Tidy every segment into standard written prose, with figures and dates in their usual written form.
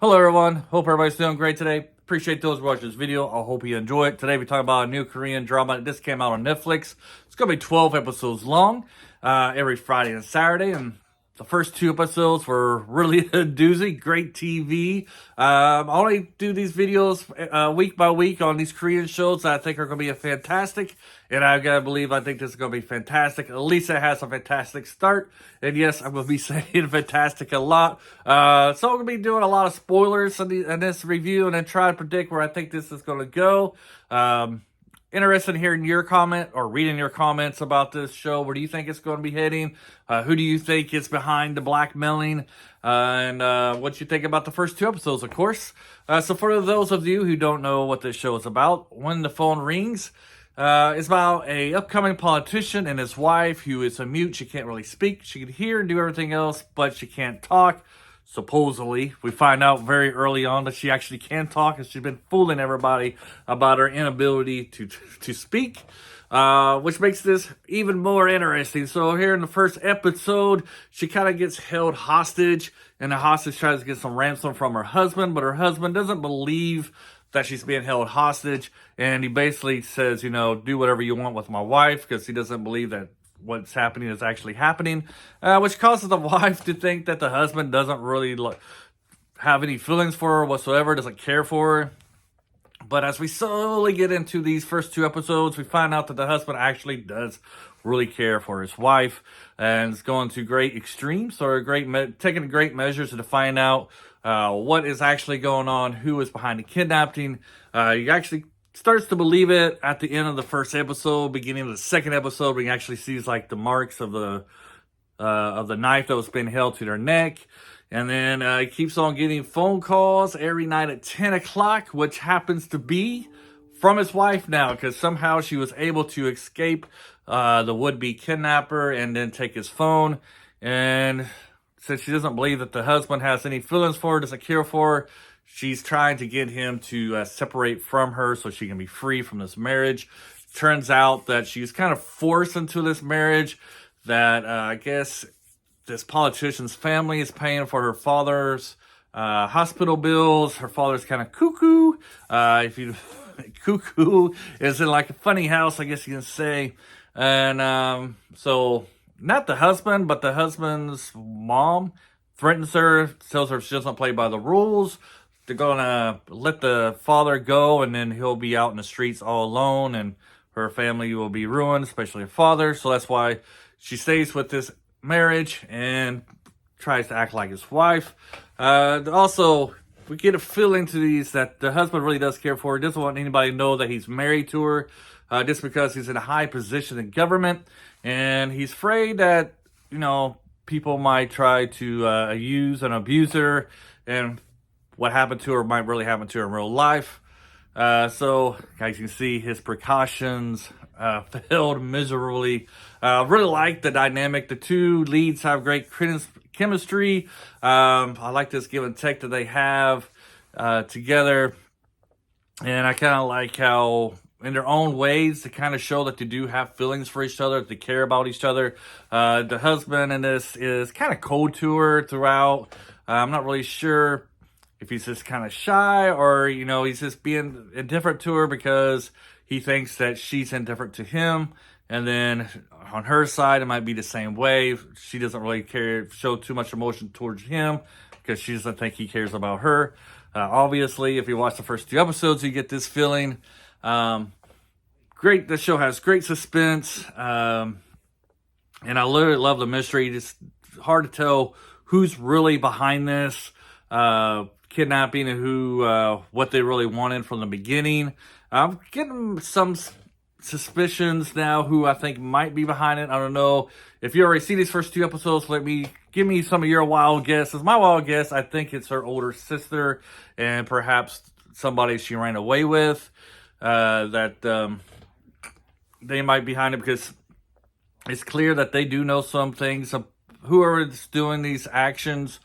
Hello everyone, hope everybody's doing great today. Appreciate those watching this video. I hope you enjoy it. Today we talk about a new Korean drama. This came out on Netflix. It's going to be 12 episodes long, every Friday and Saturday. And the first two episodes were really a doozy. Great TV. I only do these videos week by week on these Korean shows that I think are going to be fantastic. And I gotta believe I think this is going to be fantastic. At least it has a fantastic start. And yes, I'm going to be saying fantastic a lot. So I'm going to be doing a lot of spoilers in this review and then try to predict where I think this is going to go. Interested in hearing your comment or reading your comments about this show. Where do you think it's going to be heading? Who do you think is behind the blackmailing? And what you think about the first two episodes, of course. So for those of you who don't know what this show is about, When the Phone Rings, it's about a upcoming politician and his wife who is a mute. She can't really speak. She can hear and do everything else, but she can't talk. Supposedly, we find out very early on that she actually can talk, and she's been fooling everybody about her inability to speak, which makes this even more interesting. So here in the first episode, she kind of gets held hostage, and the hostage tries to get some ransom from her husband, but her husband doesn't believe that she's being held hostage, and he basically says, do whatever you want with my wife, because he doesn't believe that what's happening is actually happening, which causes the wife to think that the husband doesn't really have any feelings for her whatsoever, doesn't care for her. But as we slowly get into these first two episodes, we find out that the husband actually does really care for his wife and is going to great extremes or taking great measures to find out what is actually going on, who is behind the kidnapping. You actually starts to believe it at the end of the first episode. Beginning of the second episode, we actually sees like the marks of the knife that was being held to their neck. And then he keeps on getting phone calls every night at 10 o'clock, which happens to be from his wife now, because somehow she was able to escape the would-be kidnapper and then take his phone. And since she doesn't believe that the husband has any feelings for her, doesn't care for her, she's trying to get him to separate from her so she can be free from this marriage. Turns out that she's kind of forced into this marriage, that I guess this politician's family is paying for her father's hospital bills. Her father's kind of cuckoo. Cuckoo is in like a funny house, I guess you can say. And so not the husband, but the husband's mom threatens her, tells her if she doesn't play by the rules, they're gonna let the father go, and then he'll be out in the streets all alone, and her family will be ruined, especially her father. So that's why she stays with this marriage and tries to act like his wife. Also, we get a feeling to these that the husband really does care for her, doesn't want anybody to know that he's married to her, just because he's in a high position in government, and he's afraid that, people might try to use and abuse her, and what happened to her might really happen to her in real life. So, as you can see, his precautions failed miserably. Really like the dynamic. The two leads have great chemistry. I like this give and take that they have together. And I kind of like how, in their own ways, to kind of show that they do have feelings for each other, that they care about each other. The husband in this is kind of cold to her throughout. I'm not really sure if he's just kind of shy or, he's just being indifferent to her because he thinks that she's indifferent to him. And then on her side, it might be the same way. She doesn't really show too much emotion towards him because she doesn't think he cares about her. Obviously, if you watch the first two episodes, you get this feeling. The show has great suspense. And I literally love the mystery. It's hard to tell who's really behind this kidnapping and what they really wanted from the beginning. I'm getting some suspicions now who I think might be behind it. I don't know. If you already see these first two episodes, give me some of your wild guesses. My wild guess, I think it's her older sister and perhaps somebody she ran away with, that they might be behind it, because it's clear that they do know some things. Whoever's doing these actions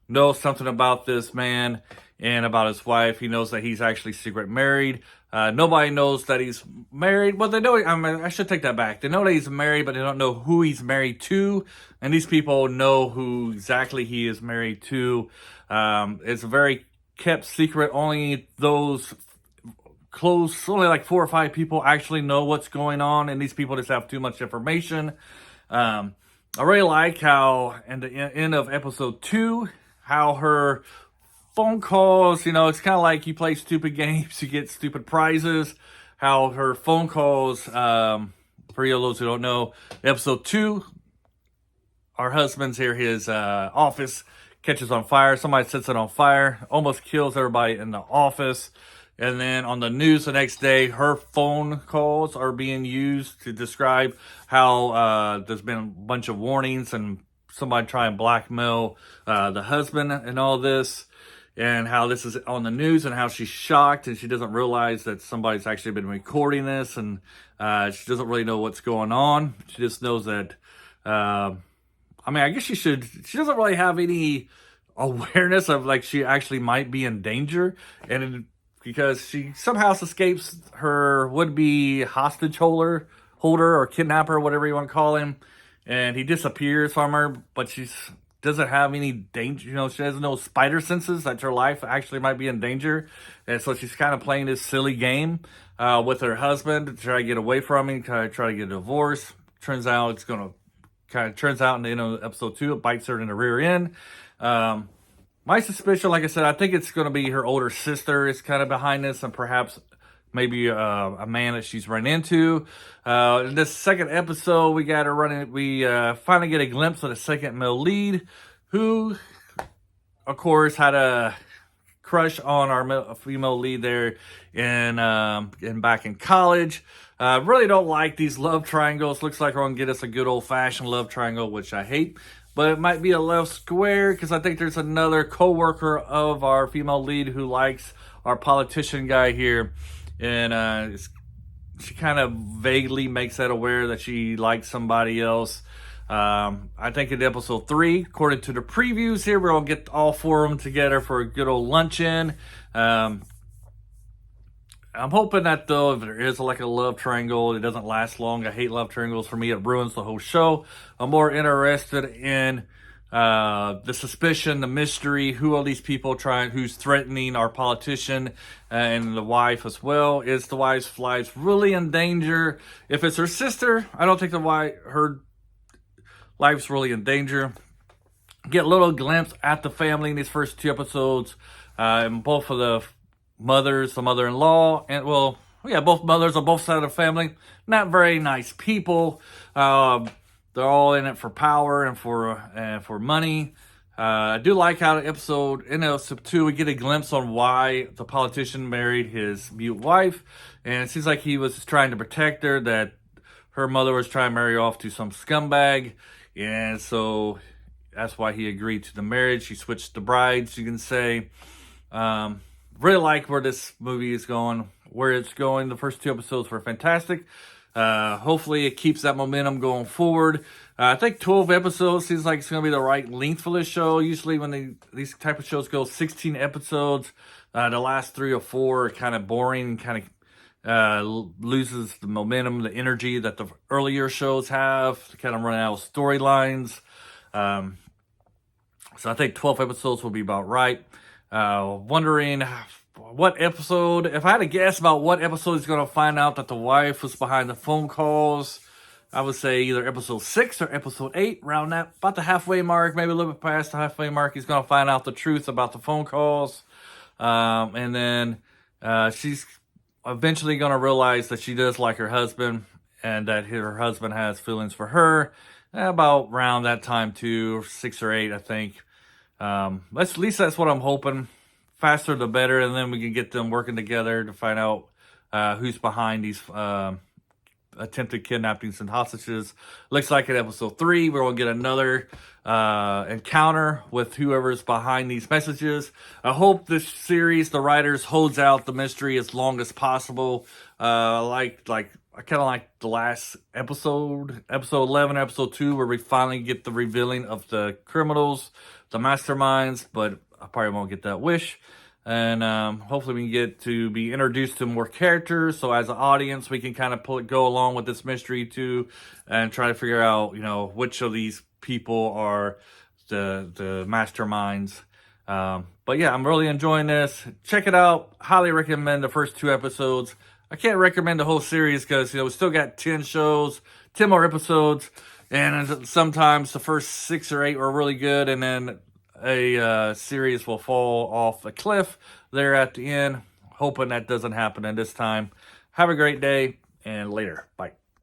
knows something about this man and about his wife. He knows that he's actually secret married. Nobody knows that he's married. Well, they know. I should take that back. They know that he's married, but they don't know who he's married to. And these people know who exactly he is married to. It's very kept secret. Only those close, only like 4 or 5 people actually know what's going on, and these people just have too much information. I really like how, in the end of episode 2, how her phone calls, it's kind of like you play stupid games, you get stupid prizes. How her phone calls, for those who don't know, episode 2, our husband's here, his office catches on fire. Somebody sets it on fire, almost kills everybody in the office. And then on the news the next day, her phone calls are being used to describe how there's been a bunch of warnings and somebody trying to blackmail the husband and all this. And how this is on the news and how she's shocked and she doesn't realize that somebody's actually been recording this. And she doesn't really know what's going on. She just knows that, I guess she doesn't really have any awareness of like she actually might be in danger. And because she somehow escapes her would-be hostage holder or kidnapper, whatever you want to call him. And he disappears from her, but she doesn't have any danger. She has no spider senses that her life actually might be in danger. And so she's kind of playing this silly game with her husband to try to get away from him, try to get a divorce. Turns out in the end of episode 2, it bites her in the rear end. My suspicion, like I said, I think it's going to be her older sister is kind of behind this, and perhaps maybe a man that she's run into. In this second episode, we finally get a glimpse of the second male lead, who, of course, had a crush on our female lead there in back in college. Really don't like these love triangles. Looks like we're going to get us a good old-fashioned love triangle, which I hate. But it might be a love square, because I think there's another co-worker of our female lead who likes our politician guy here. And she kind of vaguely makes that aware that she likes somebody else. I think in episode 3, according to the previews here, we're going to get all 4 of them together for a good old luncheon. I'm hoping that, though, if there is like a love triangle, it doesn't last long. I hate love triangles. For me, it ruins the whole show. I'm more interested in the suspicion, the mystery. Who are these people who's threatening our politician and the wife as well? Is the wife's life really in danger? If it's her sister, I don't think her life's really in danger. Get a little glimpse at the family in these first 2 episodes. And both of the mothers, the mother-in-law, and both mothers on both sides of the family, not very nice people. They're all in it for power and for money. I do like how in episode 2, we get a glimpse on why the politician married his mute wife, and it seems like he was trying to protect her, that her mother was trying to marry off to some scumbag, and so that's why he agreed to the marriage. She switched the brides, you can say. Really like where this movie is going, where it's going. The first 2 episodes were fantastic. Hopefully it keeps that momentum going forward. I think 12 episodes seems like it's going to be the right length for this show. Usually when these type of shows go 16 episodes, the last 3 or 4 are kind of boring, kind of loses the momentum, the energy that the earlier shows have, kind of run out of storylines. So I think 12 episodes will be about right. Wondering what episode, if I had to guess about what episode is going to find out that the wife was behind the phone calls, I would say either episode 6 or episode 8, around that, about the halfway mark, maybe a little bit past the halfway mark. He's going to find out the truth about the phone calls. And then she's eventually going to realize that she does like her husband and that her husband has feelings for her. About around that time too, 6 or 8, I think. At least that's what I'm hoping. Faster the better, and then we can get them working together to find out who's behind these attempted kidnappings and hostages. Looks like in episode 3, we're going to get another encounter with whoever's behind these messages. I hope this series, the writers, holds out the mystery as long as possible. I kind of like the last episode 11, episode 2, where we finally get the revealing of the criminals, the masterminds, but I probably won't get that wish. And hopefully we can get to be introduced to more characters, so as an audience we can kind of go along with this mystery too, and try to figure out, which of these people are the masterminds. But yeah, I'm really enjoying this. Check it out. Highly recommend the first 2 episodes. I can't recommend the whole series because we still got 10 shows, 10 more episodes, and sometimes the first 6 or 8 were really good, and then a series will fall off a cliff there at the end. Hoping that doesn't happen in this time. Have a great day, and later. Bye.